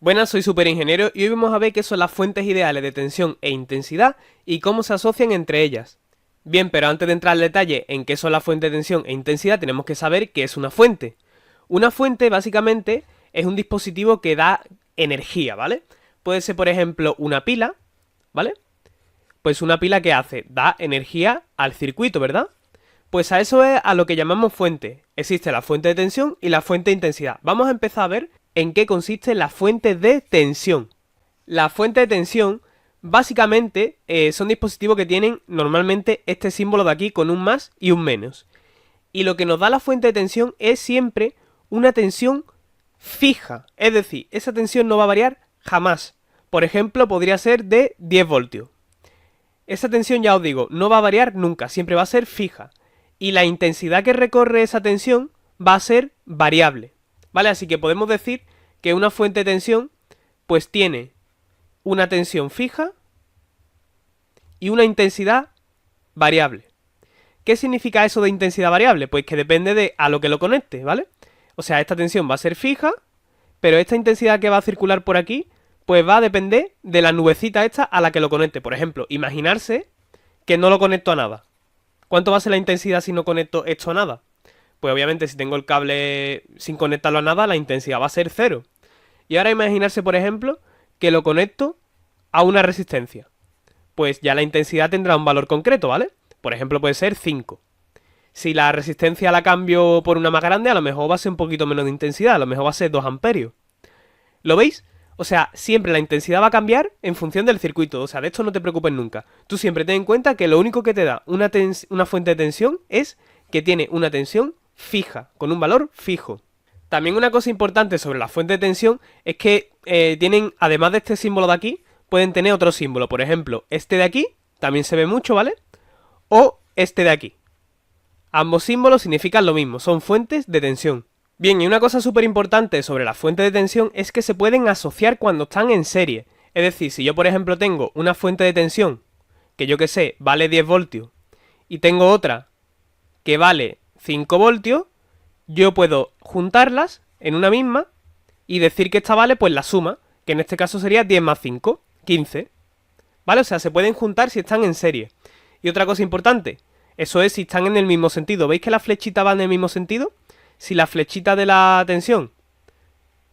Buenas, soy Superingeniero y hoy vamos a ver qué son las fuentes ideales de tensión e intensidad y cómo se asocian entre ellas. Bien, pero antes de entrar al detalle en qué son las fuentes de tensión e intensidad, tenemos que saber qué es una fuente. Una fuente, básicamente, es un dispositivo que da energía, ¿vale? Puede ser, por ejemplo, una pila, ¿vale? Pues una pila, ¿qué hace? Da energía al circuito, ¿verdad? Pues a eso es a lo que llamamos fuente. Existe la fuente de tensión y la fuente de intensidad. Vamos a empezar a ver en qué consiste la fuente de tensión. La fuente de tensión básicamente son dispositivos que tienen normalmente este símbolo de aquí con un más y un menos. Y lo que nos da la fuente de tensión es siempre una tensión fija. Es decir, esa tensión no va a variar jamás. Por ejemplo, podría ser de 10 voltios. Esa tensión, ya os digo, no va a variar nunca, siempre va a ser fija. Y la intensidad que recorre esa tensión va a ser variable. ¿Vale? Así que podemos decir que una fuente de tensión pues tiene una tensión fija y una intensidad variable. ¿Qué significa eso de intensidad variable? Pues que depende de a lo que lo conecte, ¿vale? O sea, esta tensión va a ser fija, pero esta intensidad que va a circular por aquí pues va a depender de la nubecita esta a la que lo conecte. Por ejemplo, imaginarse que no lo conecto a nada. ¿Cuánto va a ser la intensidad si no conecto esto a nada? Pues obviamente si tengo el cable sin conectarlo a nada, la intensidad va a ser 0. Y ahora imaginarse, por ejemplo, que lo conecto a una resistencia. Pues ya la intensidad tendrá un valor concreto, ¿vale? Por ejemplo, puede ser 5. Si la resistencia la cambio por una más grande, a lo mejor va a ser un poquito menos de intensidad, a lo mejor va a ser 2 amperios. ¿Lo veis? O sea, siempre la intensidad va a cambiar en función del circuito. O sea, de esto no te preocupes nunca. Tú siempre ten en cuenta que lo único que te da una fuente de tensión es que tiene una tensión fija, con un valor fijo. También una cosa importante sobre la fuente de tensión es que tienen, además de este símbolo de aquí, pueden tener otro símbolo. Por ejemplo, este de aquí, también se ve mucho, ¿vale? O este de aquí. Ambos símbolos significan lo mismo, son fuentes de tensión. Bien, y una cosa súper importante sobre las fuentes de tensión es que se pueden asociar cuando están en serie. Es decir, si yo por ejemplo tengo una fuente de tensión que yo que sé, vale 10 voltios y tengo otra que vale 5 voltios, yo puedo juntarlas en una misma y decir que esta vale pues la suma, que en este caso sería 10 más 5, 15. ¿Vale? O sea, se pueden juntar si están en serie. Y otra cosa importante, eso es si están en el mismo sentido. ¿Veis que la flechita va en el mismo sentido? Si la flechita de la tensión,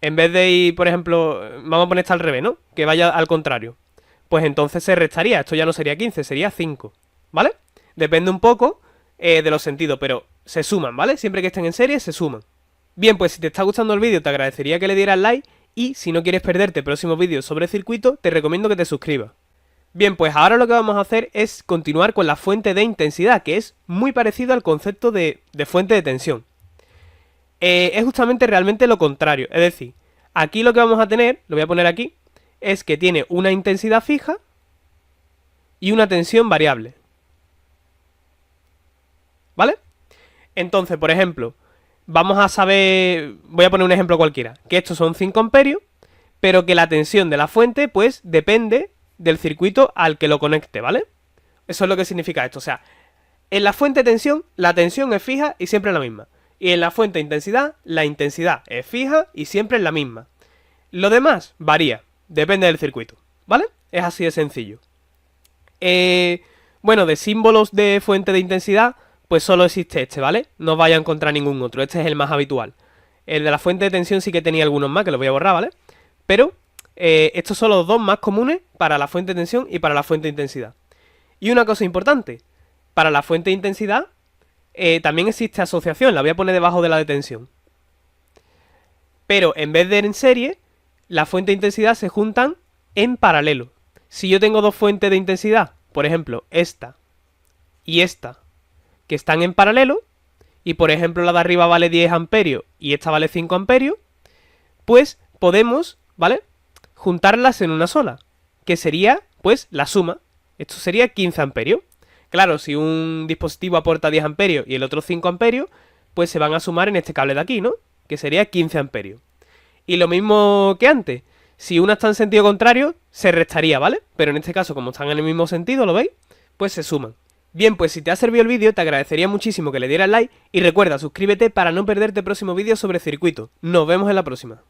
en vez de ir, por ejemplo, vamos a poner esta al revés, ¿no? Que vaya al contrario. Pues entonces se restaría, esto ya no sería 15, sería 5, ¿vale? Depende un poco de los sentidos, pero se suman, ¿vale? Siempre que estén en serie, se suman. Bien, pues si te está gustando el vídeo, te agradecería que le dieras like y si no quieres perderte próximos vídeos sobre circuito, te recomiendo que te suscribas. Bien, pues ahora lo que vamos a hacer es continuar con la fuente de intensidad, que es muy parecido al concepto de fuente de tensión. Es justamente realmente lo contrario, es decir, aquí lo que vamos a tener, lo voy a poner aquí, es que tiene una intensidad fija y una tensión variable. ¿Vale? Entonces, por ejemplo, vamos a saber, voy a poner un ejemplo cualquiera, que estos son 5 amperios, pero que la tensión de la fuente, pues, depende del circuito al que lo conecte, ¿vale? Eso es lo que significa esto, o sea, en la fuente de tensión, la tensión es fija y siempre es la misma. Y en la fuente de intensidad, la intensidad es fija y siempre es la misma. Lo demás varía, depende del circuito, ¿vale? Es así de sencillo. Bueno, de símbolos de fuente de intensidad, pues solo existe este, ¿vale? No os vaya a encontrar ningún otro, este es el más habitual. El de la fuente de tensión sí que tenía algunos más, que los voy a borrar, ¿vale? Pero estos son los dos más comunes para la fuente de tensión y para la fuente de intensidad. Y una cosa importante, para la fuente de intensidad también existe asociación, la voy a poner debajo de la de tensión. Pero en vez de en serie, la fuente de intensidad se juntan en paralelo. Si yo tengo dos fuentes de intensidad, por ejemplo, esta y esta, que están en paralelo, y por ejemplo la de arriba vale 10 amperios y esta vale 5 amperios, pues podemos, ¿vale?, juntarlas en una sola, que sería, pues, la suma. Esto sería 15 amperios. Claro, si un dispositivo aporta 10 amperios y el otro 5 amperios, pues se van a sumar en este cable de aquí, ¿no? Que sería 15 amperios. Y lo mismo que antes, si una está en sentido contrario, se restaría, ¿vale? Pero en este caso, como están en el mismo sentido, ¿lo veis? Pues se suman. Bien, pues si te ha servido el vídeo, te agradecería muchísimo que le dieras like y recuerda, suscríbete para no perderte próximos vídeos sobre circuito. Nos vemos en la próxima.